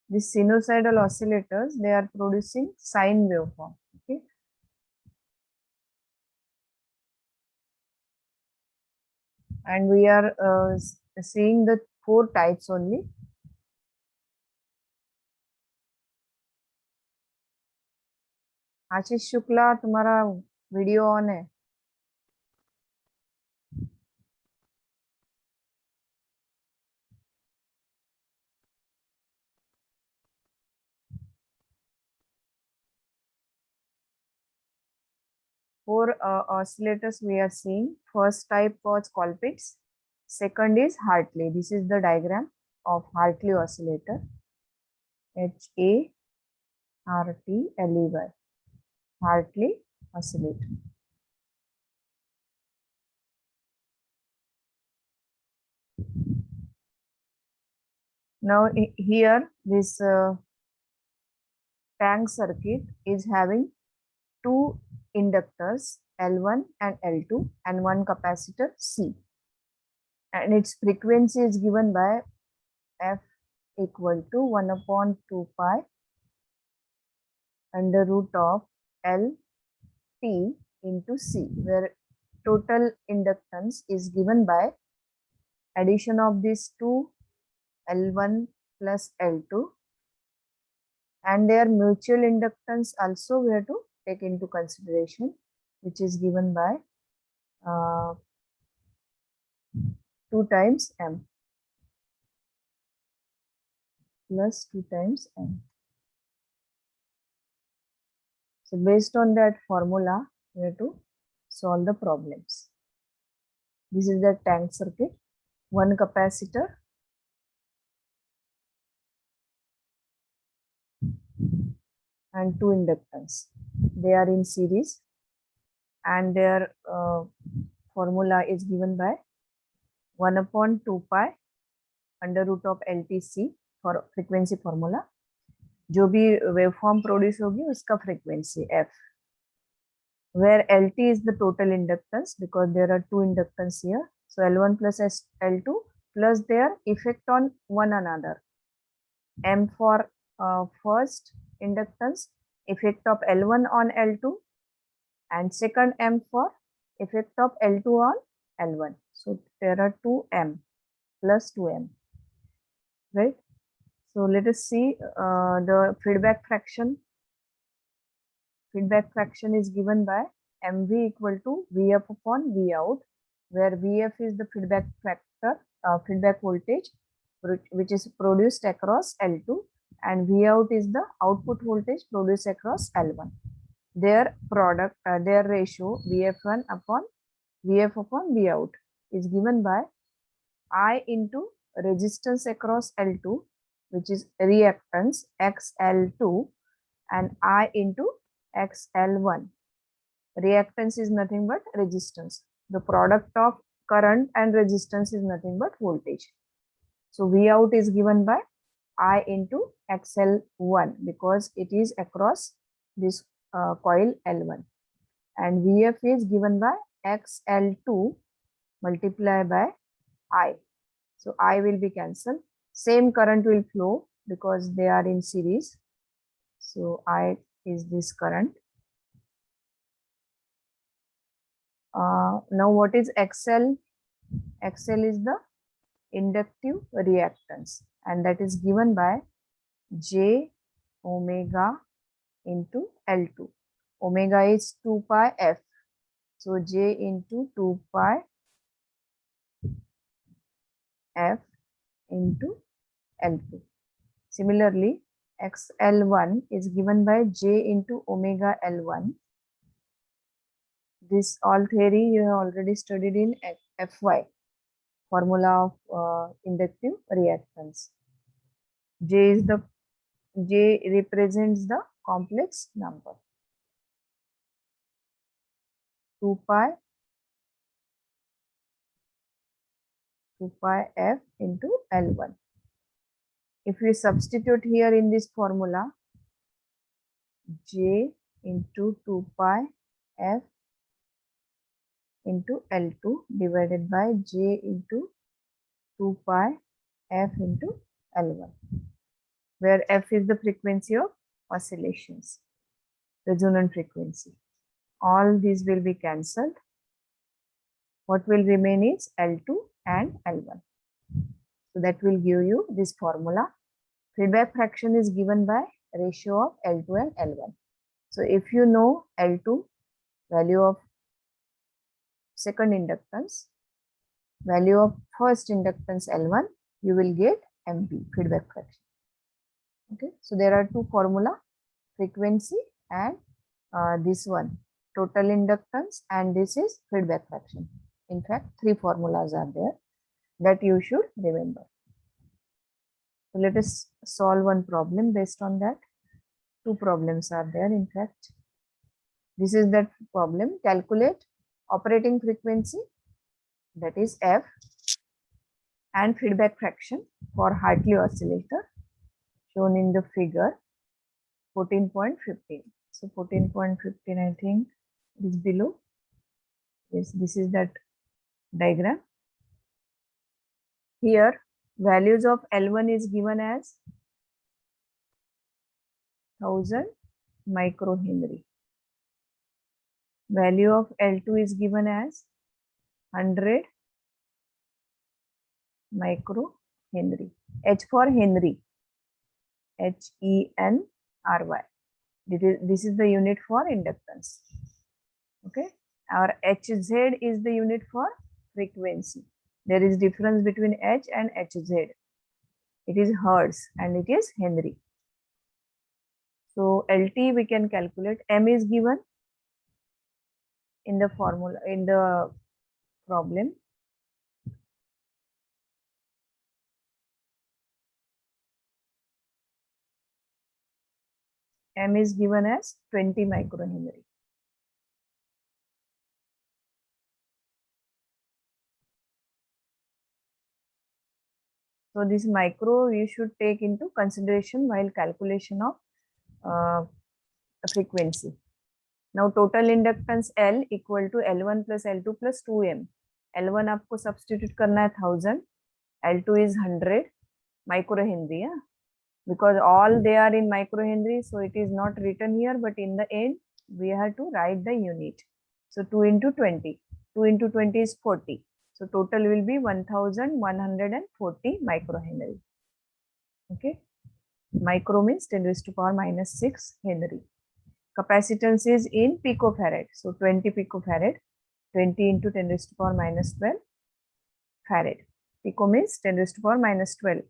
These sinusoidal oscillators, they are producing sine waveform. Okay. And we are seeing the 4 types only. Ashish Shukla, तुम्हारा video on है? Four oscillators we are seeing. First type was Colpitts. Second is Hartley. This is the diagram of Hartley oscillator. Hartley. Hartley oscillator. Now here this tank circuit is having 2 inductors L1 and L2 and 1 capacitor C, and its frequency is given by F equal to 1 upon 2 pi under root of L T into C, where total inductance is given by addition of these 2 L1 plus L2, and their mutual inductance also we have to take into consideration, which is given by 2 times M plus 2 times M. So based on that formula, we have to solve the problems. This is the tank circuit. 1 capacitor and 2 inductance. They are in series, and their formula is given by 1 upon 2 pi under root of LTC for frequency formula. जो भी waveform produce होगी उसका frequency F, where LT is the total inductance because there are 2 inductance here. So L1 plus L2 plus their effect on one another. M for first inductance, effect of L1 on L2, and second M for effect of L2 on L1. So there are 2M plus 2M, right? So let us see the feedback fraction. Feedback fraction is given by MV equal to VF upon V out, where VF is the feedback factor, feedback voltage, which is produced across L2, and V out is the output voltage produced across L1. Their product, their ratio VF1 upon VF upon V out is given by I into resistance across L2, which is reactance XL2, and I into XL1. Reactance is nothing but resistance. The product of current and resistance is nothing but voltage. So V out is given by I into XL1 because it is across this coil L1, and VF is given by XL2 multiplied by I. So I will be cancelled. Same current will flow because they are in series. So I is this current. Now what is XL? XL is the inductive reactance, and that is given by J omega into L2. Omega is 2 pi F. So J into 2 pi F into L2. Similarly, XL1 is given by J into omega L1. This all theory you have already studied in FY, formula of inductive reactance. J represents the complex number. 2 pi F into L1. If we substitute here in this formula, J into 2 pi F into L2 divided by J into 2 pi F into L1. where f is the frequency of oscillations, resonant frequency. All these will be cancelled. What will remain is L2 and L1. So that will give you this formula. Feedback fraction is given by ratio of L2 and L1. So if you know L2, value of second inductance, value of first inductance L1, you will get MP, feedback fraction. Okay, so there are two formula, frequency and this one, total inductance, and this is feedback fraction. In fact, three formulas are there that you should remember. So let us solve one problem based on that. Two problems are there, in fact. This is that problem. Calculate operating frequency, that is F, and feedback fraction for Hartley oscillator shown in the figure 14.15. So 14.15, I think it is below. Yes, this is that diagram. Here values of L1 is given as 1000 microhenry. Value of L2 is given as 100 microhenry. H for Henry, Henry. This is the unit for inductance. Okay, our Hz is the unit for frequency. There is difference between H and Hz. It is Hertz and it is Henry. So LT we can calculate. M is given in the formula, in the problem. M is given as 20 microhenry. So this micro you should take into consideration while calculation of frequency. Now total inductance L equal to L1 plus L2 plus 2M. L1 आपको substitute करना है 1000, L2 is 100 microhenry, yeah? Because all they are in microhenry, so it is not written here, but in the end we have to write the unit. So 2 into 20, 2 into 20 is 40. So total will be 1140 microhenry. Okay, micro means 10 raised to power minus 6 Henry. Capacitance is in picofarad, so 20 picofarad, 20 into 10 raised to power minus 12 farad. Pico means 10 raised to power minus 12.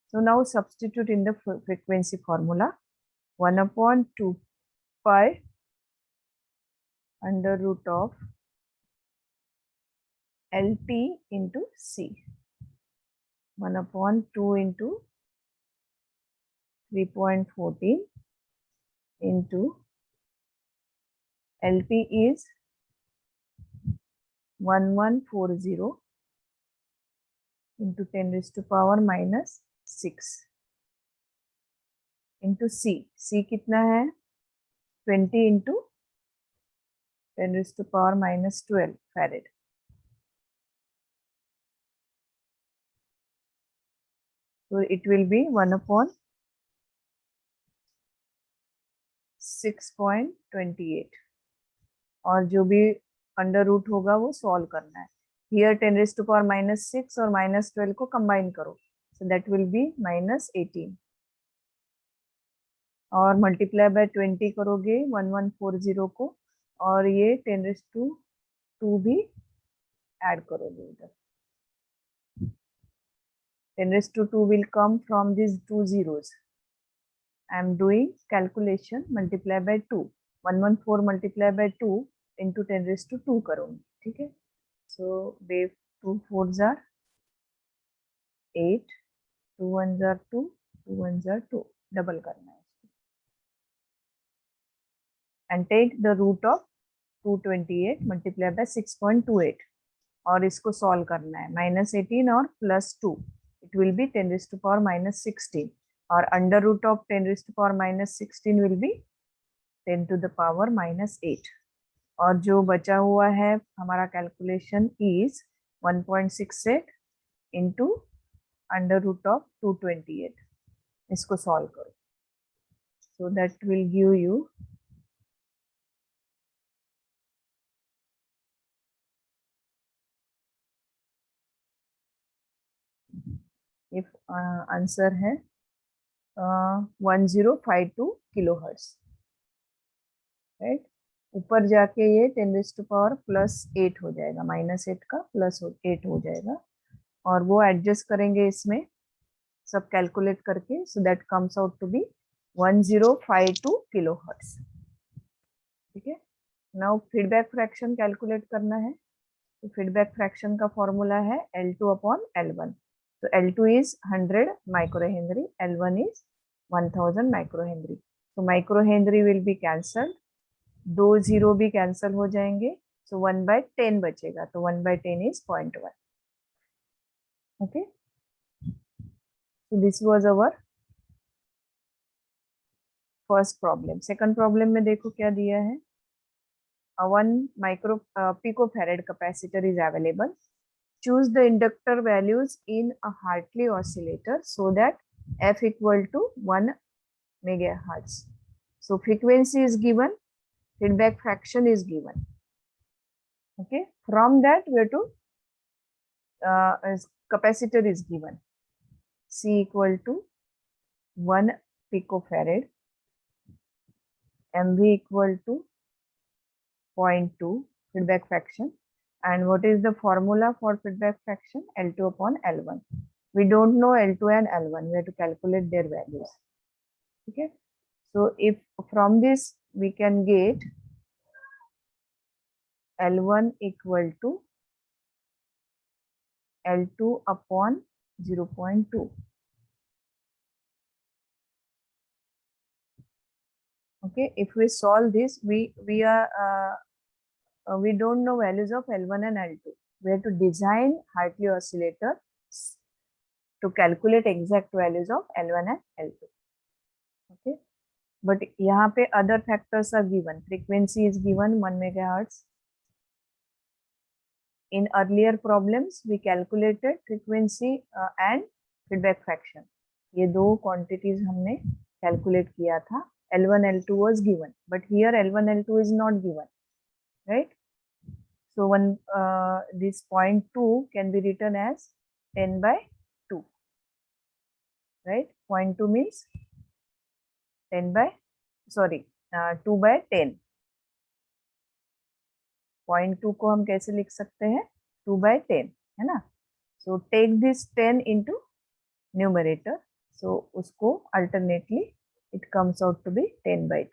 So now substitute in the frequency formula. 1 upon 2 pi under root of LT into C. 1 upon 2 into 3.14 into LT is 1140 into 10 raised to power minus 6 into C. C कितना है? 20 into 10 raised to power minus 12 farad. So it will be 1 upon 6.28 और जो भी under root होगा वो solve करना है. Here 10 raised to power minus 6 और minus 12 को कंबाइन करो, so that will be minus 18 और मल्टीप्लाई बाय 20 करोगे 1140 को और ये 10 raised to 2 भी ऐड करोगे इधर. 10 raised to 2 will come from these two zeros. I am doing calculation, multiply by 2. 114 multiply by 2 into 10 raised to 2 करूँगी, ठीक है. So wave 2 4s are 8, 2 1s are 2, 2 1s are 2. Double करना है and take the root of 228 multiply by 6.28 और इसको solve करना है. minus 18 और plus 2, it will be 10 raised to power minus 16 और under root of 10 raised to power minus 16 will be 10 to the power minus 8 और जो बचा हुआ है हमारा calculation is 1.68 into under root of 228. इसको सॉल्व करो. So that will give you if answer है 1052 किलोहर्ट्ज, राइट. ऊपर जाके ये 10⁻+8 हो जाएगा, -8 का +8 हो जाएगा, और वो एडजस्ट करेंगे इसमें सब कैलकुलेट करके. So that comes out to be 1052 kilohertz. ठीक है. नाउ फीडबैक फ्रैक्शन कैलकुलेट करना है. तो फीडबैक फ्रैक्शन का फॉर्मूला है L2/L1. तो L2 इज 100 माइक्रोहेनरी, L1 इज 1000 माइक्रोहेनरी. तो माइक्रोहेनरी विल बी कैंसल्ड, 2 0 भी कैंसल हो जाएंगे. सो 1/10 बचेगा. तो 1/10 is 0.1. Okay. So this was our first problem. Second problem में देखो क्या दिया है. 1 micro picofarad capacitor is available. Choose the inductor values in a Hartley oscillator so that f equal to 1 megahertz. So frequency is given, feedback fraction is given. Okay. From that we have to capacitor is given. C equal to 1 picofarad, MV equal to 0.2 feedback fraction. And what is the formula for feedback fraction? L2/L1. We don't know L2 and L1. We have to calculate their values. Okay. So if from this we can get L1 equal to L2/0.2. Okay. If we solve this, we don't know values of L1 and L2. We have to design Hartley oscillator to calculate exact values of L1 and L2. Okay. But यहाँ पे other factors are given. Frequency is given 1 megahertz. In earlier problems, we calculated frequency and feedback fraction. ये दो quantities हमने calculate किया था. L1, L2 was given, but here L1, L2 is not given, right? So this 0.2 can be written as 10/2, right? 0.2 means 2/10. 0.2 को हम कैसे लिख सकते हैं? 2/10, है ना. So take this 10 into numerator. So उसको alternately it comes out to be 10/2,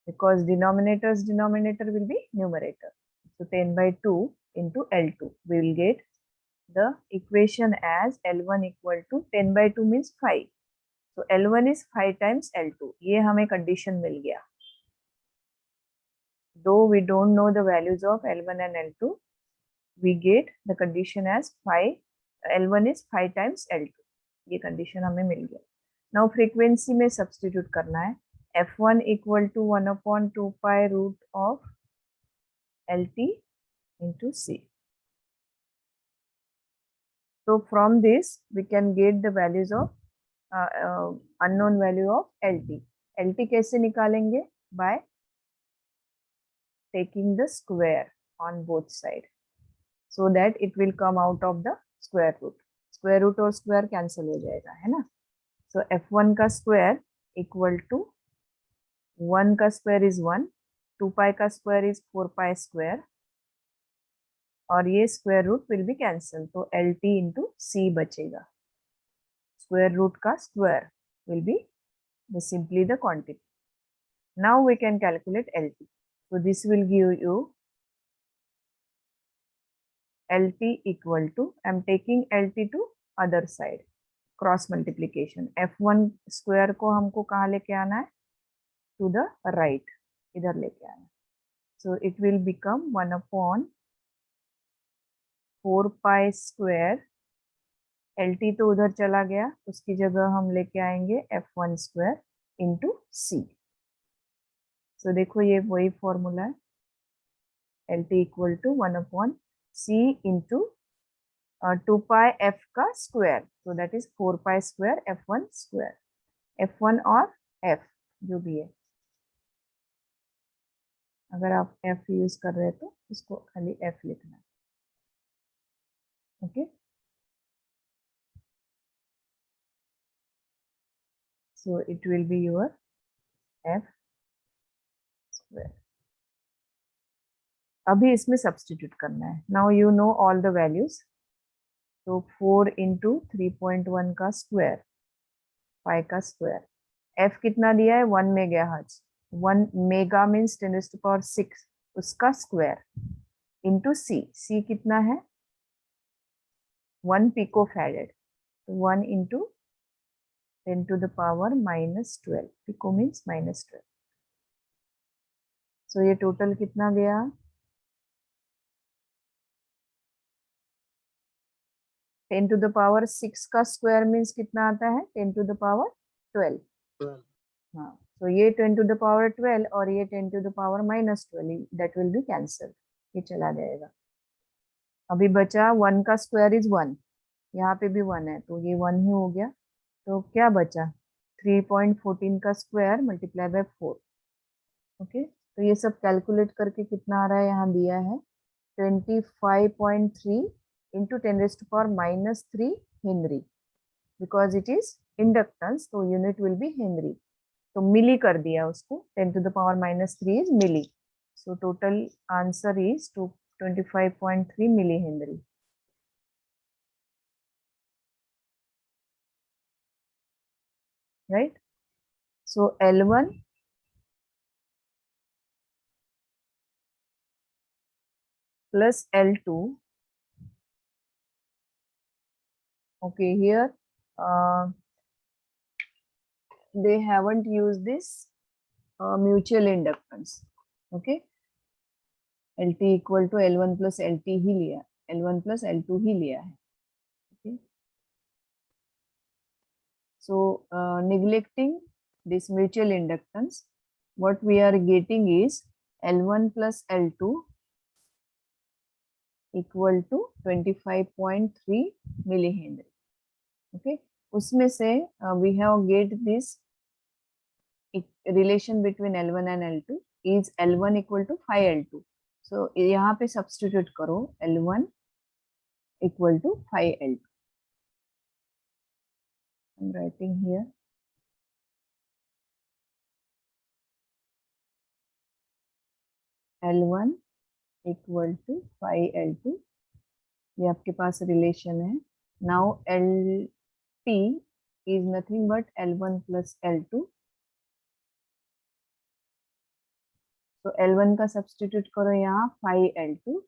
because denominator will be numerator. So 10/2 into L2, we will get the equation as L1 equal to 10/2 means 5. So L1 is 5 times L2. ये हमें condition मिल गया. Though we don't know the values of L1 and L2, we get the condition as 5. L1 is 5 times L2. ये condition हमें मिल गया. Now frequency में substitute करना है. F1 equal to 1/2 pi root of LT into C. So from this we can get the values of unknown value of LT. LT कैसे निकालेंगे? By taking the square on both sides, so that it will come out of the square root. Square root और square cancel हो जाएगा, है ना. So f1 का square equal to 1 का square is 1, 2 pi का square is 4 pi square, और ये square root will be cancel. तो LT into C बचेगा. Square root का square will be simply the quantity. Now we can calculate LT. So this will give you LT equal to, I am taking LT to other side, cross multiplication. F1 square को हमको कहाँ लेके आना है? To the right, इधर लेके आना. So it will become 1/4 pi square. LT तो उधर चला गया, उसकी जगह हम लेके आएंगे F1 square into C. So देखो ये वही फॉर्मूला है. LT equal to 1/C into 2 pi f का square, so that is 4 pi square f1 square, f1 और f जो भी है, अगर आप f यूज कर रहे हैं तो इसको खाली f लिखना है, okay. So it will be your f square. अभी इसमें सब्स्टिट्यूट करना है। Now you know all the values, तो 4 इंटू 3.1 का स्क्वायर, 5 का स्क्वायर, f कितना दिया है 1 मेगाहर्ट्ज, 1 मेगा मीन्स 10⁶, उसका स्क्वायर इंटू c कितना है 1 pico farad, 1 into 10⁻⁻12, pico means -12। So ये टोटल कितना गया 10⁻6 का स्क्वायर मीन्स कितना आता है 10⁻12। हाँ, तो ये 10⁻12 और ये 10⁻−12, दैट विल बी कैंसल, ये चला जाएगा। अभी बचा 1 का स्क्वायर इज 1, यहाँ पे भी 1 है तो ये 1 ही हो गया, तो क्या बचा 3.14 का स्क्वायर मल्टीप्लाई बाय 4, ओके। तो ये सब कैलकुलेट करके कितना आ रहा है, यहाँ दिया है 25.3 into 10⁻³ henry, because it is inductance तो यूनिट विल बी हेनरी, तो मिली कर दिया उसको, 10⁻³ is milli, so total answer is 25.3 milli henry, right? So L1 plus L2, okay, here they haven't used this mutual inductance, okay, LT equal to L1 plus LT ही लिया, L1 plus L2 ही लिया है, okay. So neglecting this mutual inductance, what we are getting is L1 plus L2 equal to 25.3 millihenry, okay. उसमें से we have get this relation between L1 and L2 is L1 equal to 5L2, so यहाँ पे substitute करो L1 equal to 5L2, I'm writing here L1 equal to 5L2, ये आपके पास relation है। Now LT is nothing but L1 plus L2, तो L1 का substitute करो यहाँ 5L2,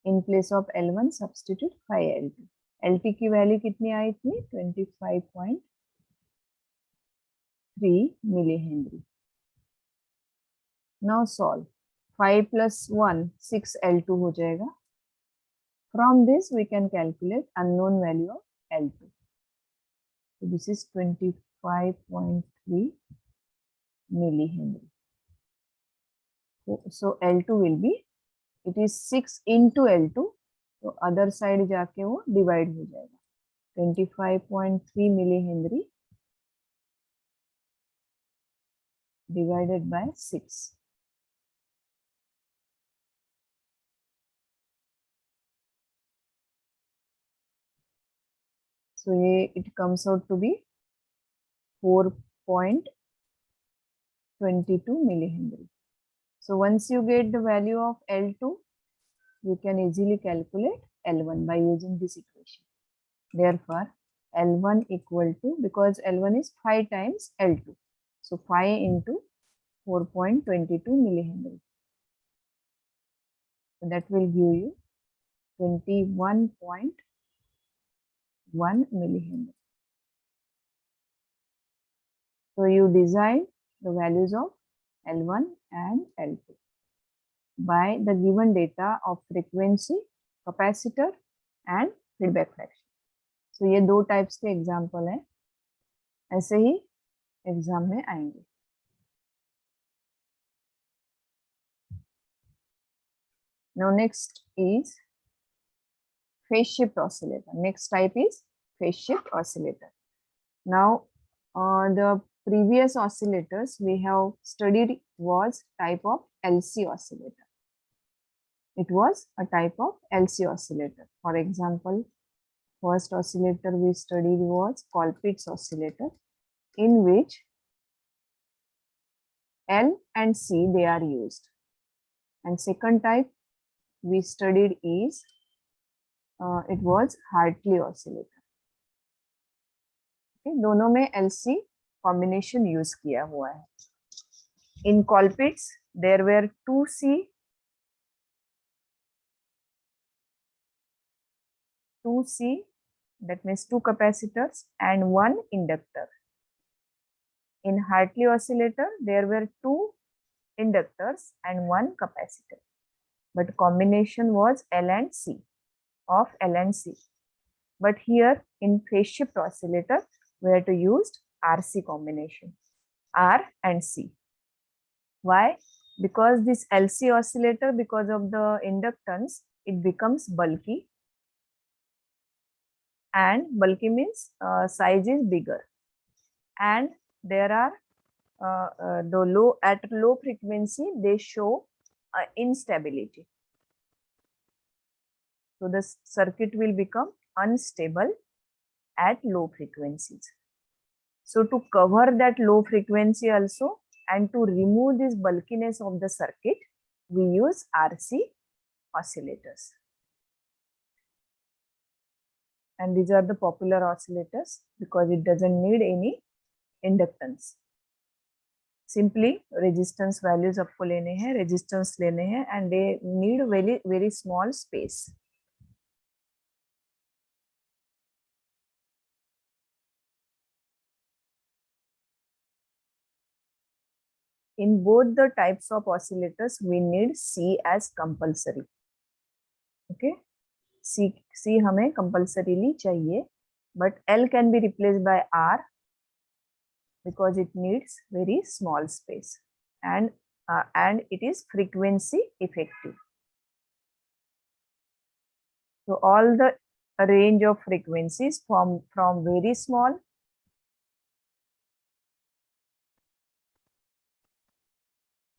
in place of L1 substitute 5L2, LT की value कितनी आई थी 25.3 milli henry. Now solve, 5 plus 1 6L2 हो जाएगा, from this we can calculate unknown value of L2, so this is 25.3 millihenry, so L2 will be, it is 6 into L2, तो other side जाके वो divide हो जाएगा, 25.3 millihenry divided by 6, so ये it comes out to be 4.22 millihenry. So once you get the value of L2, you can easily calculate L1 by using this equation. Therefore, L1 equal to, because L1 is 5 times L2, so 5 into 4.22 millihenry. So that will give you 21.1 millihenry. So you design the values of L1 and L2 by the given data of frequency, capacitor and feedback fraction. So ये दो types के example हैं, ऐसे ही exam में आएंगे। Now next is phase shift oscillator. Next type is phase shift oscillator. Now the previous oscillators we have studied was type of LC oscillator. It was a type of LC oscillator. For example, first oscillator we studied was Colpitts oscillator, in which L and C they are used. And second type we studied is it was Hartley oscillator. Okay, दोनों में LC combination use किया हुआ है. In Colpitts there were 2C, 2C, that means 2 capacitors and 1 inductor. In Hartley oscillator there were 2 inductors and 1 capacitor, but combination was L and C, of L and C. But here in phase shift oscillator we have to use RC combination, R and C. Why? Because this LC oscillator, because of the inductance, it becomes bulky, and bulky means size is bigger, and there are at low frequency they show instability. So the circuit will become unstable at low frequencies. So to cover that low frequency also and to remove this bulkiness of the circuit, we use RC oscillators. And these are the popular oscillators because it doesn't need any inductance. Simply resistance values आपको लेने हैं, resistance लेने हैं, and they need very small space. In both the types of oscillators, we need C as compulsory. Okay, C हमें compulsorily चाहिए, but L can be replaced by R because it needs very small space, and it is frequency effective. So all the range of frequencies from very small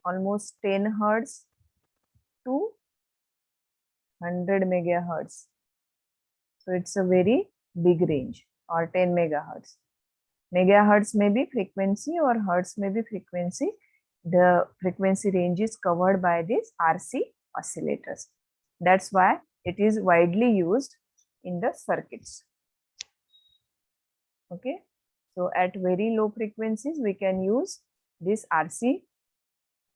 almost 10 hertz to 100 megahertz. So it's a very big range, or 10 megahertz. Megahertz may be frequency or hertz may be frequency. The frequency range is covered by these RC oscillators. That's why it is widely used in the circuits. Okay, so at very low frequencies we can use this RC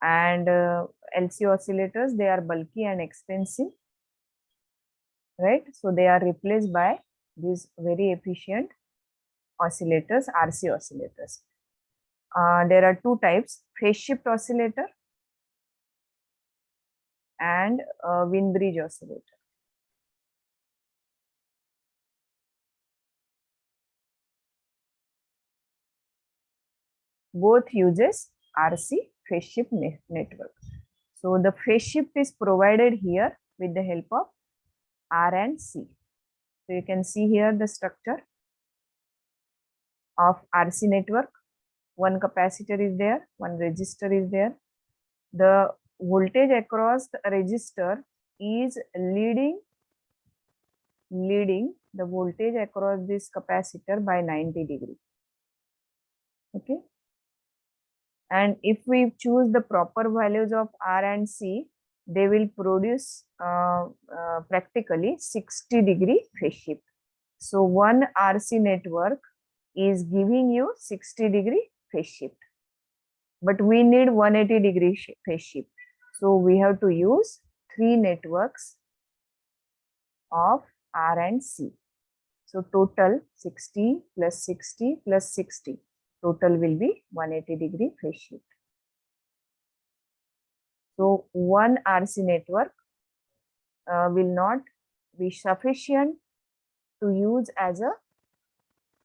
and LC oscillators. They are bulky and expensive, right? So they are replaced by these very efficient oscillators, RC oscillators. There are two types: phase shift oscillator and Wien bridge oscillator. Both uses RC phase shift network. So the phase shift is provided here with the help of R and C. So you can see here the structure of RC network. One capacitor is there, one resistor is there. The voltage across the resistor is leading the voltage across this capacitor by 90 degrees. Okay. And if we choose the proper values of R and C, they will produce practically 60 degree phase shift. So one RC network is giving you 60 degree phase shift, but we need 180 degree phase shift. So we have to use 3 networks of R and C. So total 60 plus 60 plus 60. Total will be 180 degree phase shift. So one RC network will not be sufficient to use as a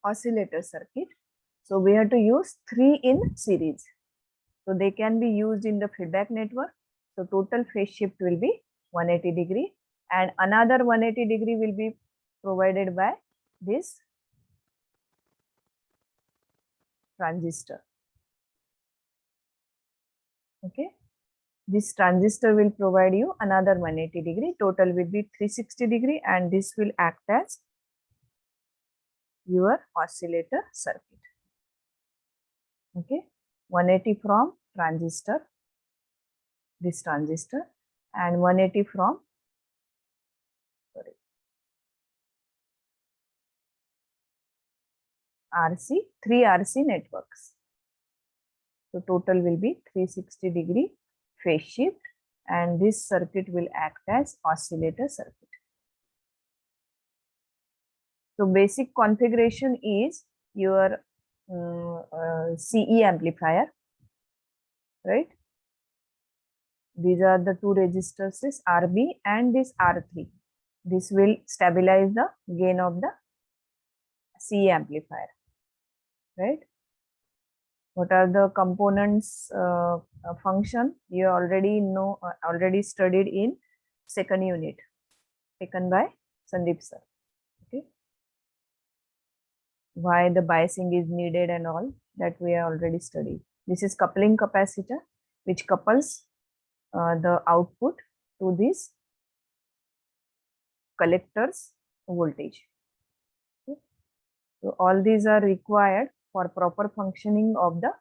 oscillator circuit. So we have to use 3 in series. So they can be used in the feedback network. So total phase shift will be 180 degree, and another 180 degree will be provided by this transistor. Okay, this transistor will provide you another 180 degree, total will be 360 degree, and this will act as your oscillator circuit. Okay, 180 from transistor, this transistor, and 180 from RC, 3 RC networks. So total will be 360 degree phase shift, and this circuit will act as oscillator circuit. So basic configuration is your CE amplifier, right? These are the two resistors, this RB and this R3. This will stabilize the gain of the CE amplifier, right? What are the components function? You already know, already studied in second unit taken by Sandeep sir. Okay, why the biasing is needed and all that we have already studied. This is coupling capacitor which couples the output to this collector's voltage. Okay. So all these are required for proper functioning of the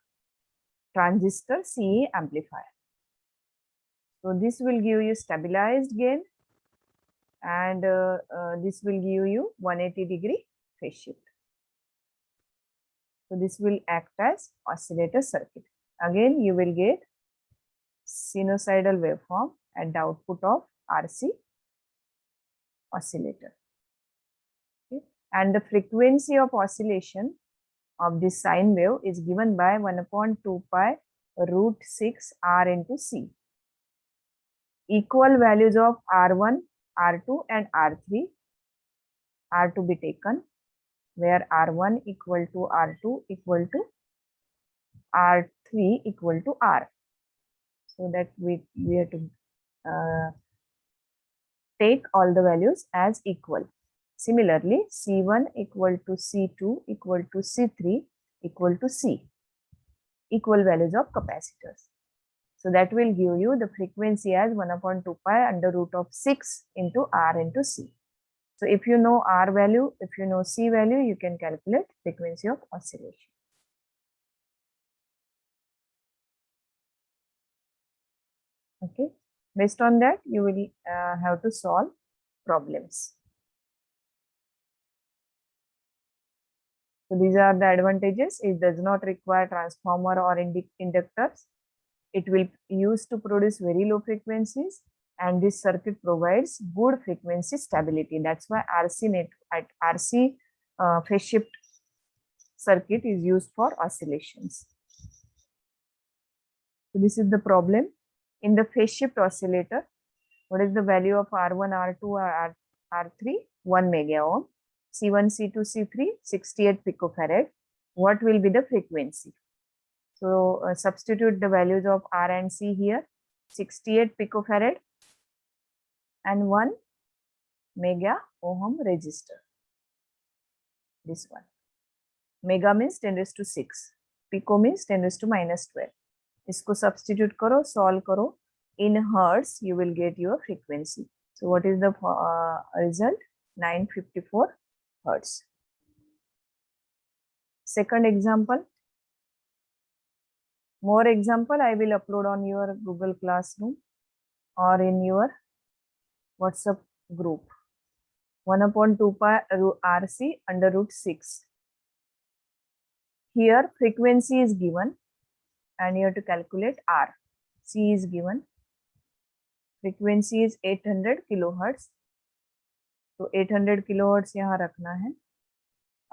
transistor CE amplifier. So this will give you stabilized gain, and this will give you 180 degree phase shift. So this will act as oscillator circuit. Again, you will get sinusoidal waveform at the output of RC oscillator. Okay. And the frequency of oscillation of this sine wave is given by 1/2 pi root 6 R into C. Equal values of R1, R2 and R3 are to be taken, where R1 equal to R2 equal to R3 equal to R. So that we have to take all the values as equal. Similarly, C1 equal to C2 equal to C3 equal to C. Equal values of capacitors. So that will give you the frequency as 1/2 pi under root of 6 into R into C. So if you know R value, if you know C value, you can calculate frequency of oscillation. Okay. Based on that, you will have to solve problems. So these are the advantages. It does not require transformer or inductors. It will be used to produce very low frequencies, and this circuit provides good frequency stability. That's why RC phase shift circuit is used for oscillations. So this is the problem. In the phase shift oscillator, what is the value of R1, R2, or R3? 1 mega ohm. C1, C2, C3, 68 picofarad. What will be the frequency? So substitute the values of R and C here. 68 picofarad and 1 mega ohm resistor. This one. Mega means 10 raised to 6. Pico means 10 raised to minus 12. इसको substitute करो, solve करो. In hertz, you will get your frequency. So what is the result? 954 hertz. Second example. More example I will upload on your Google Classroom or in your WhatsApp group. 1/2 pi RC under root 6. Here frequency is given and you have to calculate R. C is given. Frequency is 800 kilohertz. तो 800 kilohertz यहाँ रखना है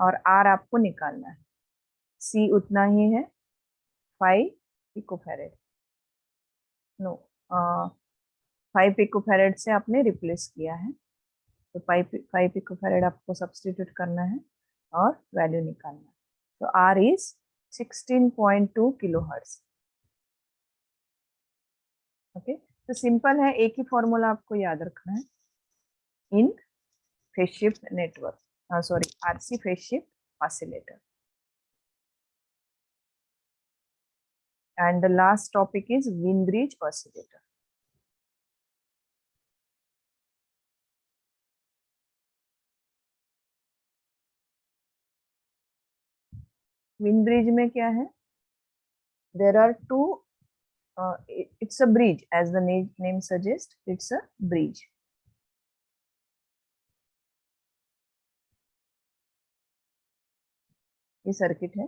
और R आपको निकालना है. C उतना ही है 5 पिकोफैरेड. नो 5 पिकोफैरेड से आपने रिप्लेस किया है, तो 5 पिकोफैरेड आपको सब्स्टिट्यूट करना है और वैल्यू निकालना है. तो R is 16.2 kilohertz. Okay, तो सिंपल है, एक ही फॉर्मूला आपको याद रखना है in phase shift network, sorry RC phase shift oscillator. And the last topic is Wien-Bridge oscillator. Wien-Bridge में क्या है? There are two. It's a bridge, as the name suggests. It's a bridge. ये circuit है.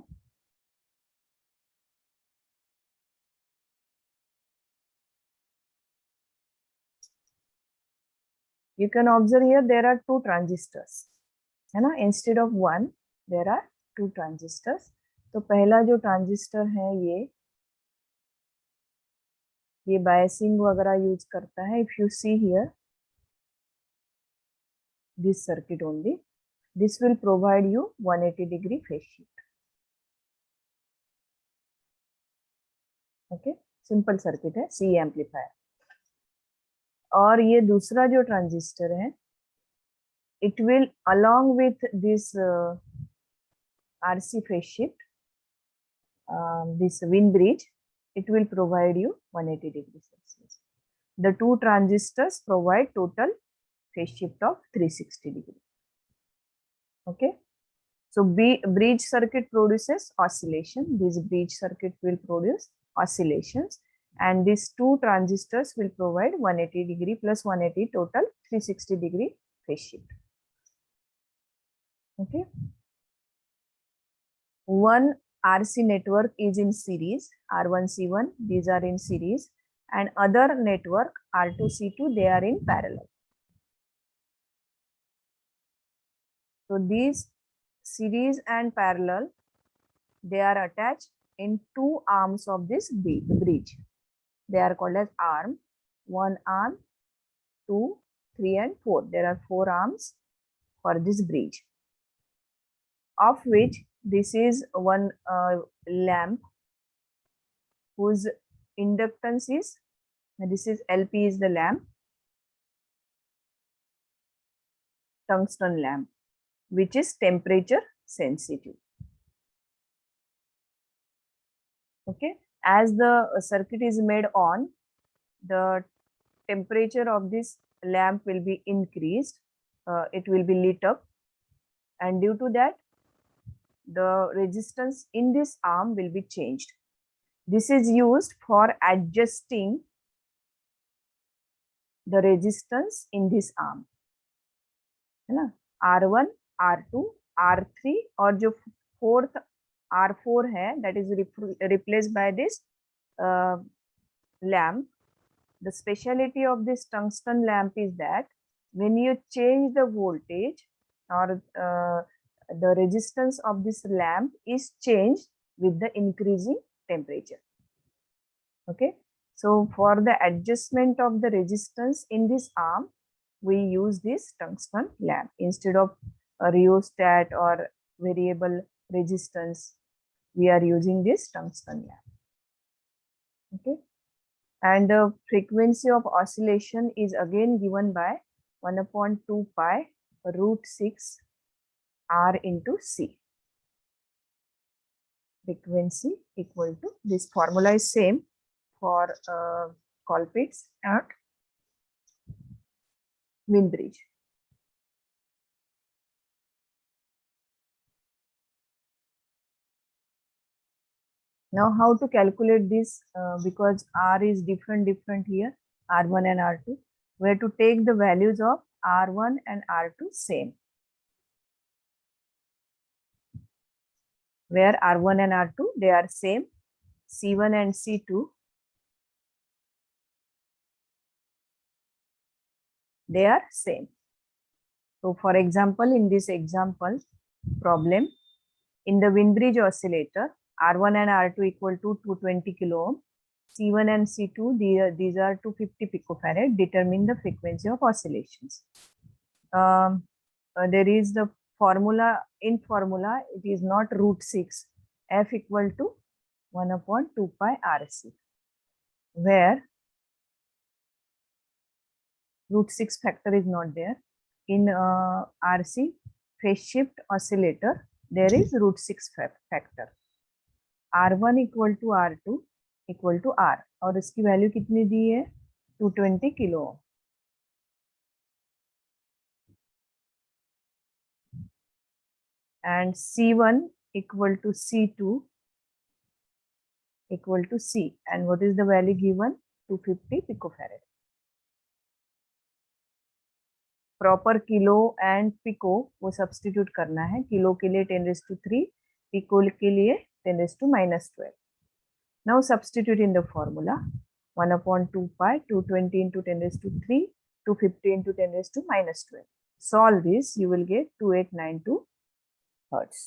You can observe here there are two transistors, है ना? Instead of one, there are two transistors. तो पहला जो ट्रांजिस्टर है ये बायसिंग वगैरह यूज करता है. If you see here, this circuit only, this will provide you 180-degree phase shift. Okay, simple circuit है, सी एम्पलीफायर. और ये दूसरा जो ट्रांजिस्टर है, it will along with this RC phase shift, this Wien bridge, it will provide you 180 degrees Celsius. The two transistors provide total phase shift of 360 degrees. Okay, so bridge circuit produces oscillation. This bridge circuit will produce oscillations, and these two transistors will provide 180 degree plus 180 total 360 degree phase shift. Okay, one RC network is in series, R1 C1, these are in series, and other network R2 C2, they are in parallel. So these series and parallel, they are attached in two arms of this bridge. They are called as arm. One arm, 2, 3 and 4. There are 4 arms for this bridge, of which this is one lamp whose inductance is, this is LP is the lamp, tungsten lamp, which is temperature sensitive. Okay, as the circuit is made on, the temperature of this lamp will be increased, it will be lit up, and due to that the resistance in this arm will be changed. This is used for adjusting the resistance in this arm, है ना? R1, R2, R3 और जो fourth R4 है, that is replaced by this lamp. The speciality of this tungsten lamp is that when you change the voltage or the resistance of this lamp is changed with the increasing temperature. Okay, so for the adjustment of the resistance in this arm, we use this tungsten lamp instead of a rheostat or variable resistance. We are using this tungsten lamp. Okay, and the frequency of oscillation is again given by 1/2 pi √6 R into C. Frequency equal to, this formula is same for Colpitts and Wien bridge. Now how to calculate this, because R is different here, R1 and R2. We have to take the values of R1 and R2 same, where R1 and R2 they are same, C1 and C2 they are same. So for example, in this example problem, in the Wien bridge oscillator, R1 and R2 equal to 220 kilo ohm, C1 and C2 these are 250 picofarad. Determine the frequency of oscillations. There is the formula, in formula it is not √6, F equal to 1/2 pi RC, where √6 factor is not there. In RC phase shift oscillator, there is √6 factor. R1 equal to R2 equal to R, और इसकी value कितनी दी है 220 kilo ohm. And C1 equal to C2 equal to C, and what is the value given? 250 picofarad. Proper kilo and pico वो substitute करना है. Kilo के लिए 10⁻3, pico के लिए 10⁻⁻12. Now substitute in the formula. 1/2 pi 220 into 10⁻3, 250 into 10⁻12. Solve this, you will get 2892 hertz.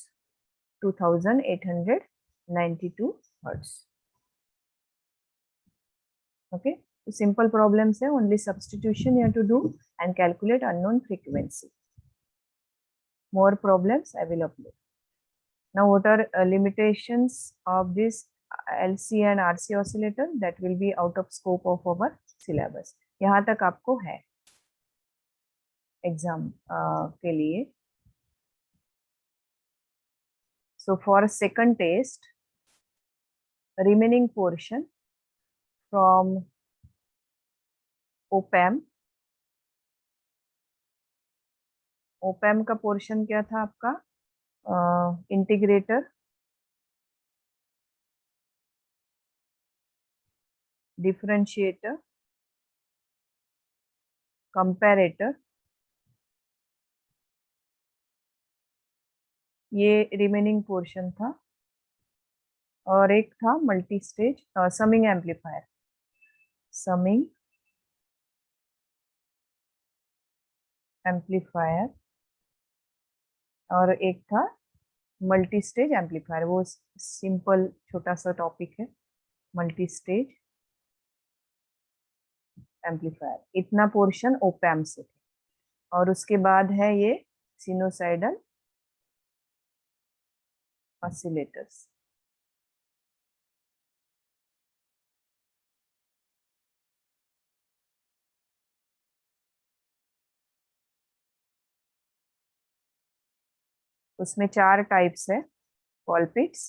2892 hertz. Okay. Simple problems है, only substitution you have to do and calculate unknown frequency. More problems I will upload. Now what are limitations of this LC and RC oscillator? That will be out of scope of our syllabus. यहाँ तक आपको है exam के लिए. So for second test, remaining portion from OPAM. OPAM का portion क्या था आपका? इंटीग्रेटर, डिफरेंशिएटर, कंपैरेटर, ये रिमेनिंग पोर्शन था. और एक था multi stage summing amplifier. Summing amplifier और एक था मल्टी स्टेज एम्पलीफायर. वो सिंपल छोटा सा टॉपिक है, मल्टी स्टेज एम्पलीफायर. इतना पोर्शन ओपैम से थे. और उसके बाद है ये सिनोसाइडल ऑसिलेटर्स. उसमें 4 टाइप्स है. Colpitts,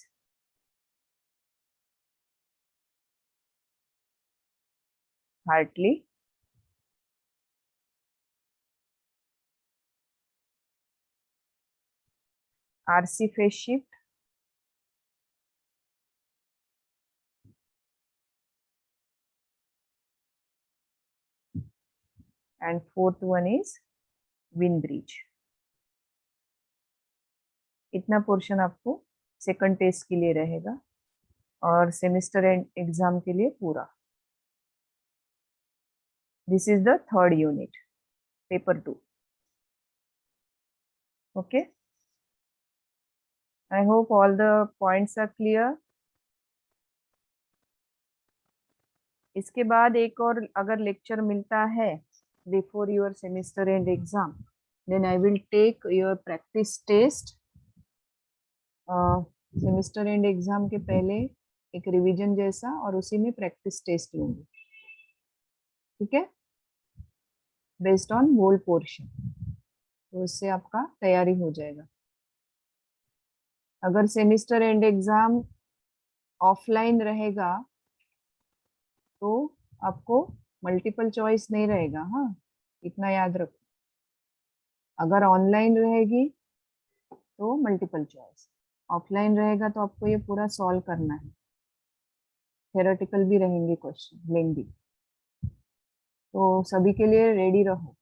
Hartley, RC phase shift, and fourth one is Wien bridge. इतना पोर्शन आपको सेकंड टेस्ट के लिए रहेगा और सेमेस्टर एंड एग्जाम के लिए पूरा. This is the third unit, paper 2. Okay, I hope all the points are clear. इसके बाद एक और अगर लेक्चर मिलता है before your semester end exam, then I will take your practice test. Semester end exam के पहले एक रिवीजन जैसा और उसी में प्रैक्टिस टेस्ट लूंगी. ठीक है, बेस्ड ऑन होल पोर्शन. तो उससे आपका तैयारी हो जाएगा. अगर सेमेस्टर एंड एग्जाम ऑफलाइन रहेगा तो आपको मल्टीपल चॉइस नहीं रहेगा. हाँ, इतना याद रखो. अगर ऑनलाइन रहेगी तो मल्टीपल चॉइस, ऑफलाइन रहेगा तो आपको ये पूरा सॉल्व करना है. थ्योरेटिकल भी रहेंगे क्वेश्चन लेंगी. तो सभी के लिए रेडी रहो.